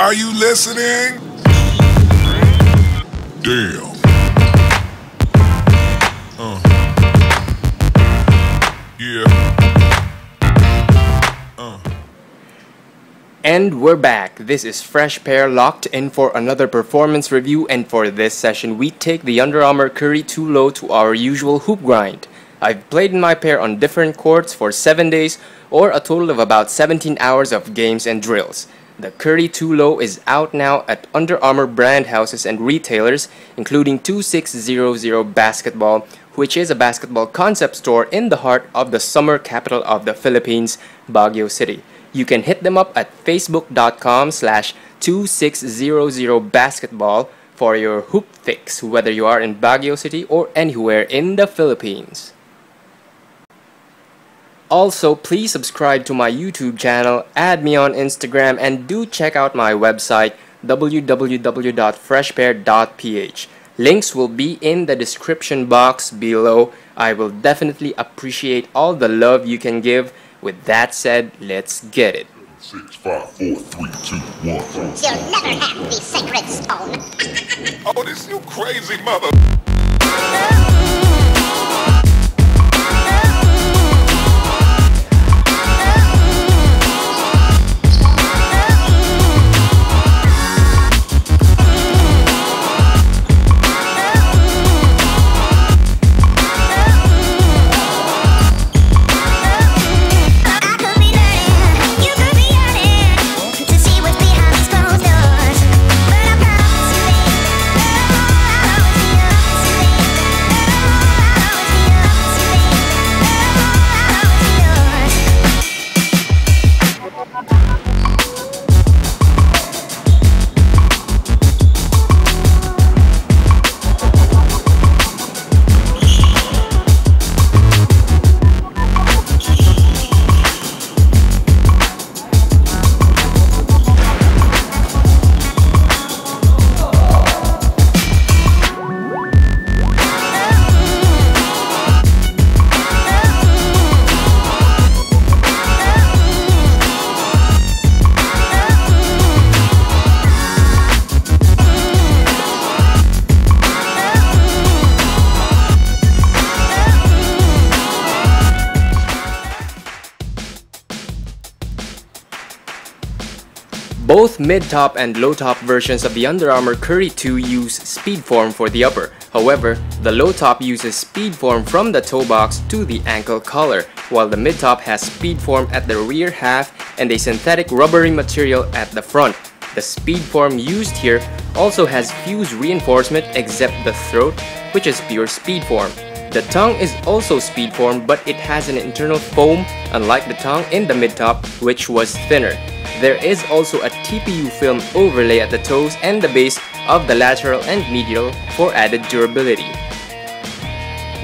Are you listening? Damn. Yeah. And we're back. This is Fresh Pair locked in for another performance review, and for this session we take the Under Armour Curry 2 Low to our usual hoop grind. I've played in my pair on different courts for 7 days, or a total of about 17 hours of games and drills. The Curry 2 Low is out now at Under Armour brand houses and retailers, including 2600 Basketball, which is a basketball concept store in the heart of the summer capital of the Philippines, Baguio City. You can hit them up at facebook.com/2600basketball for your hoop fix, whether you are in Baguio City or anywhere in the Philippines. Also, please subscribe to my YouTube channel, add me on Instagram, and do check out my website www.freshpair.ph. Links will be in the description box below. I will definitely appreciate all the love you can give. With that said, let's get it. 6, 5, 4, 3, 2, 1. You'll never have the sacred stone. Oh, this you crazy mother. Both mid-top and low-top versions of the Under Armour Curry 2 use Speedform for the upper. However, the low-top uses Speedform from the toe box to the ankle collar, while the mid-top has Speedform at the rear half and a synthetic rubbery material at the front. The Speedform used here also has fused reinforcement except the throat, which is pure Speedform. The tongue is also Speedform, but it has an internal foam, unlike the tongue in the mid-top, which was thinner. There is also a TPU film overlay at the toes and the base of the lateral and medial for added durability.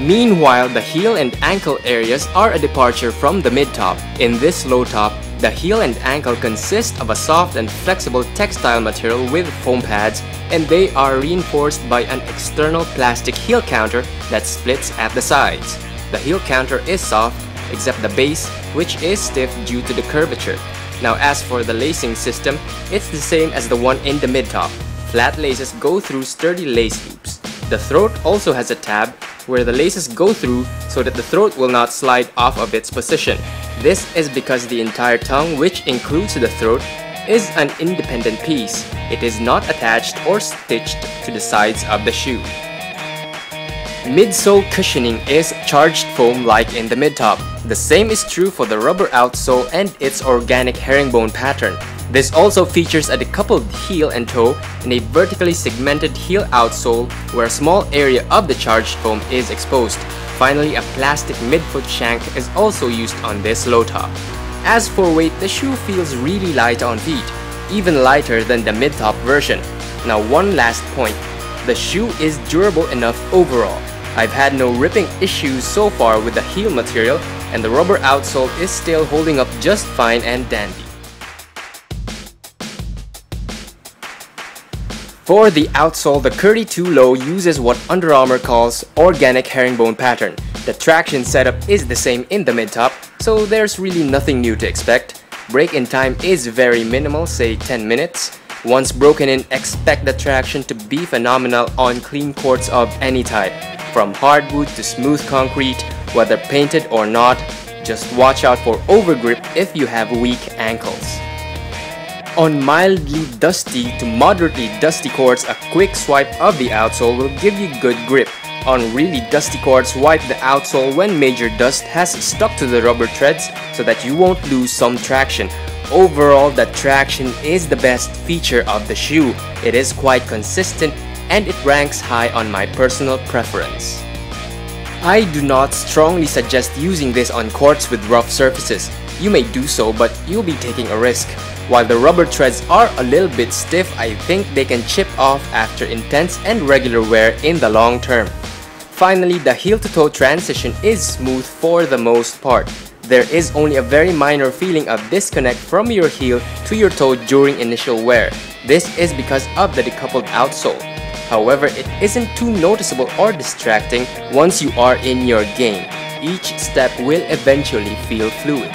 Meanwhile, the heel and ankle areas are a departure from the mid-top. In this low top, the heel and ankle consist of a soft and flexible textile material with foam pads, and they are reinforced by an external plastic heel counter that splits at the sides. The heel counter is soft, except the base, which is stiff due to the curvature. Now, as for the lacing system, it's the same as the one in the mid-top. Flat laces go through sturdy lace loops. The throat also has a tab where the laces go through so that the throat will not slide off of its position. This is because the entire tongue, which includes the throat, is an independent piece. It is not attached or stitched to the sides of the shoe. Midsole cushioning is charged foam like in the mid-top. The same is true for the rubber outsole and its organic herringbone pattern. This also features a decoupled heel and toe and a vertically segmented heel outsole where a small area of the charged foam is exposed. Finally, a plastic midfoot shank is also used on this low top. As for weight, the shoe feels really light on feet, even lighter than the mid-top version. Now, one last point. The shoe is durable enough overall. I've had no ripping issues so far with the heel material, and the rubber outsole is still holding up just fine and dandy. For the outsole, the Curry 2 Low uses what Under Armour calls organic herringbone pattern. The traction setup is the same in the mid-top, so there's really nothing new to expect. Break-in time is very minimal, say 10 minutes. Once broken in, expect the traction to be phenomenal on clean courts of any type, from hardwood to smooth concrete, whether painted or not. Just watch out for overgrip if you have weak ankles. On mildly dusty to moderately dusty courts, a quick swipe of the outsole will give you good grip. On really dusty courts, wipe the outsole when major dust has stuck to the rubber treads so that you won't lose some traction. Overall, the traction is the best feature of the shoe. It is quite consistent and it ranks high on my personal preference. I do not strongly suggest using this on courts with rough surfaces. You may do so, but you'll be taking a risk. While the rubber treads are a little bit stiff, I think they can chip off after intense and regular wear in the long term. Finally, the heel-to-toe transition is smooth for the most part. There is only a very minor feeling of disconnect from your heel to your toe during initial wear. This is because of the decoupled outsole. However, it isn't too noticeable or distracting once you are in your game. Each step will eventually feel fluid.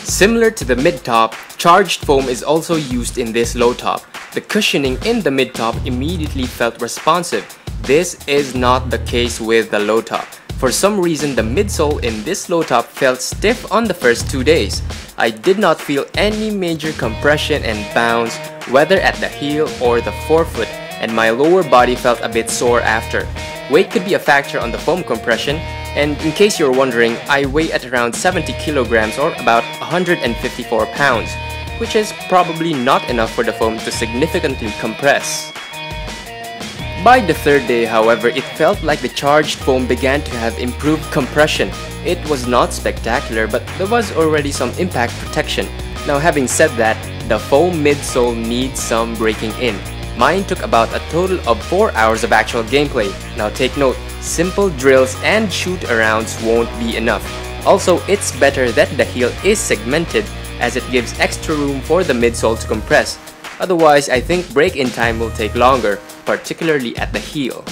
Similar to the mid-top, charged foam is also used in this low top. The cushioning in the mid-top immediately felt responsive. This is not the case with the low top. For some reason, the midsole in this low top felt stiff on the first 2 days. I did not feel any major compression and bounce, whether at the heel or the forefoot, and my lower body felt a bit sore after. Weight could be a factor on the foam compression, and in case you're wondering, I weigh at around 70 kilograms or about 154 pounds, which is probably not enough for the foam to significantly compress. By the third day, however, it felt like the charged foam began to have improved compression. It was not spectacular, but there was already some impact protection. Now, having said that, the foam midsole needs some breaking in. Mine took about a total of 4 hours of actual gameplay. Now take note, simple drills and shoot-arounds won't be enough. Also, it's better that the heel is segmented as it gives extra room for the midsole to compress. Otherwise, I think break-in time will take longer, particularly at the heel.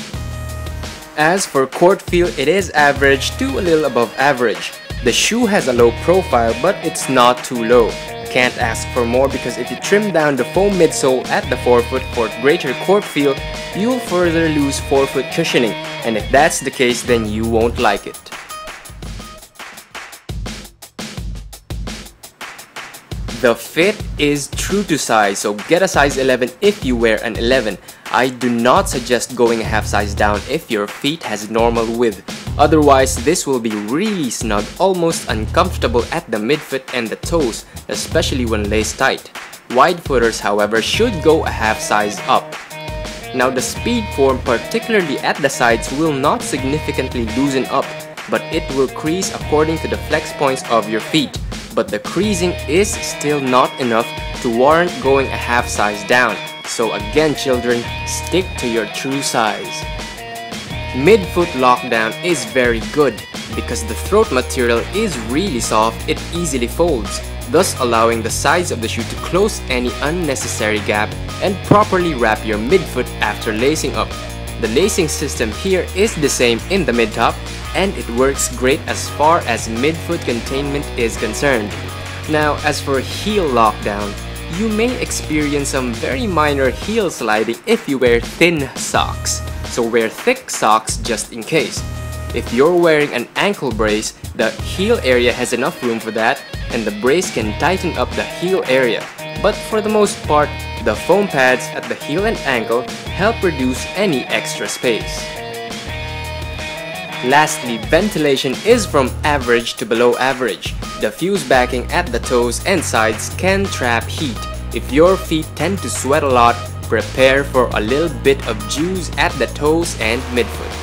As for court feel, it is average to a little above average. The shoe has a low profile, but it's not too low. Can't ask for more because if you trim down the foam midsole at the forefoot for greater court feel, you'll further lose forefoot cushioning, and if that's the case, then you won't like it. The fit is true to size, so get a size 11 if you wear an 11. I do not suggest going a half size down if your feet has normal width. Otherwise, this will be really snug, almost uncomfortable at the midfoot and the toes, especially when laced tight. Wide footers, however, should go a half size up. Now, the speed form, particularly at the sides, will not significantly loosen up, but it will crease according to the flex points of your feet. But the creasing is still not enough to warrant going a half size down. So again, children, stick to your true size. Midfoot lockdown is very good because the throat material is really soft. It easily folds, thus allowing the sides of the shoe to close any unnecessary gap and properly wrap your midfoot after lacing up. The lacing system here is the same in the mid-top, and it works great as far as midfoot containment is concerned. Now, as for heel lockdown, you may experience some very minor heel sliding if you wear thin socks, so wear thick socks just in case. If you're wearing an ankle brace, the heel area has enough room for that, and the brace can tighten up the heel area. But for the most part, the foam pads at the heel and ankle help reduce any extra space. Lastly, ventilation is from average to below average. The fuse backing at the toes and sides can trap heat. If your feet tend to sweat a lot, prepare for a little bit of juice at the toes and midfoot.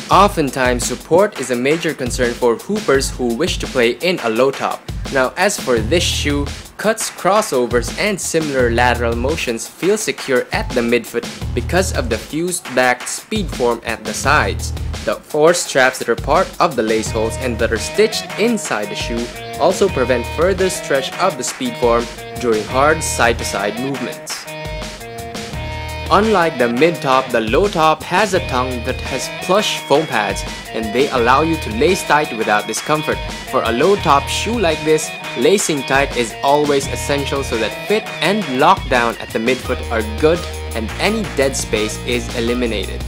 Oftentimes, support is a major concern for hoopers who wish to play in a low top. Now, as for this shoe, cuts, crossovers, and similar lateral motions feel secure at the midfoot because of the fused-backed speed form at the sides. The 4 straps that are part of the lace holes and that are stitched inside the shoe also prevent further stretch of the speed form during hard side-to-side movements. Unlike the mid-top, the low-top has a tongue that has plush foam pads and they allow you to lace tight without discomfort. For a low-top shoe like this, lacing tight is always essential so that fit and lockdown at the midfoot are good and any dead space is eliminated.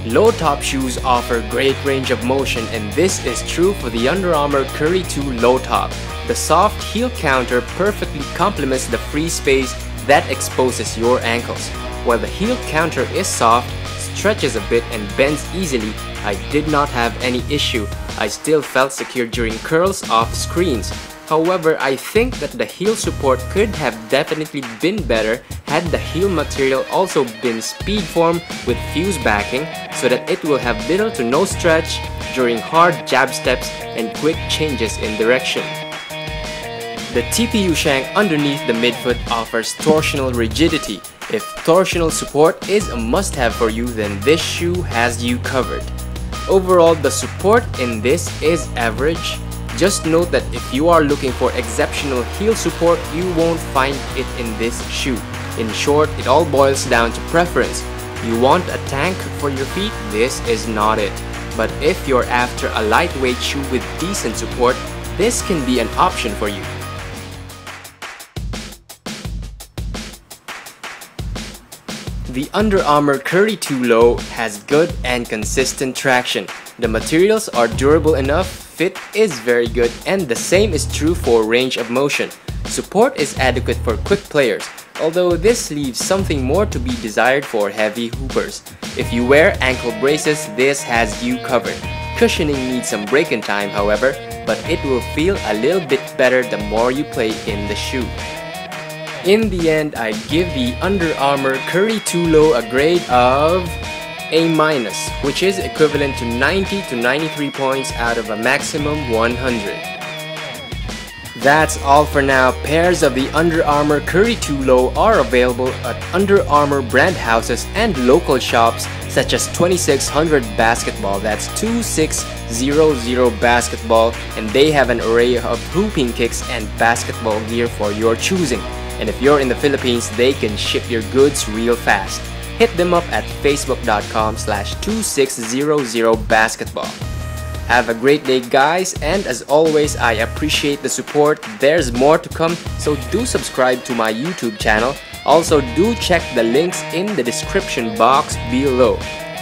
Low-top shoes offer great range of motion and this is true for the Under Armour Curry 2 low-top. The soft heel counter perfectly complements the free space that exposes your ankles. While the heel counter is soft, stretches a bit and bends easily, I did not have any issue. I still felt secure during curls off screens. However, I think that the heel support could have definitely been better had the heel material also been speed form with fuse backing so that it will have little to no stretch during hard jab steps and quick changes in direction. The TPU shank underneath the midfoot offers torsional rigidity. If torsional support is a must-have for you, then this shoe has you covered. Overall, the support in this is average. Just note that if you are looking for exceptional heel support, you won't find it in this shoe. In short, it all boils down to preference. You want a tank for your feet? This is not it. But if you're after a lightweight shoe with decent support, this can be an option for you. The Under Armour Curry 2 Low has good and consistent traction. The materials are durable enough, fit is very good, and the same is true for range of motion. Support is adequate for quick players, although this leaves something more to be desired for heavy hoopers. If you wear ankle braces, this has you covered. Cushioning needs some break-in time, however, but it will feel a little bit better the more you play in the shoe. In the end, I give the Under Armour Curry 2 Low a grade of A-, which is equivalent to 90 to 93 points out of a maximum 100. That's all for now. Pairs of the Under Armour Curry 2 Low are available at Under Armour brand houses and local shops such as 2600 Basketball, that's 2600 Basketball, and they have an array of hooping kicks and basketball gear for your choosing. And if you're in the Philippines, they can ship your goods real fast. Hit them up at facebook.com/2600basketball. Have a great day, guys, and as always, I appreciate the support. There's more to come, so do subscribe to my YouTube channel. Also, do check the links in the description box below.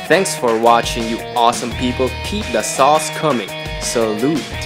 Thanks for watching, you awesome people. Keep the sauce coming. Salute.